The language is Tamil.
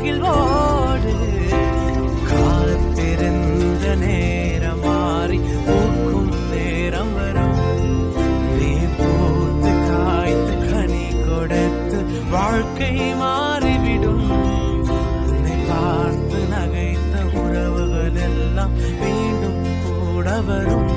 மகிழ்வோடு காத்திருந்த நேரம் மாறி பூக்கும் நேரம் வரும். நீ பூத்து காய்த்து கனி கொடுத்து வாழ்க்கை மாறிவிடும். உன்னை பார்த்து நகைத்த உறவுகள் எல்லாம் மீண்டும் கூட வரும்.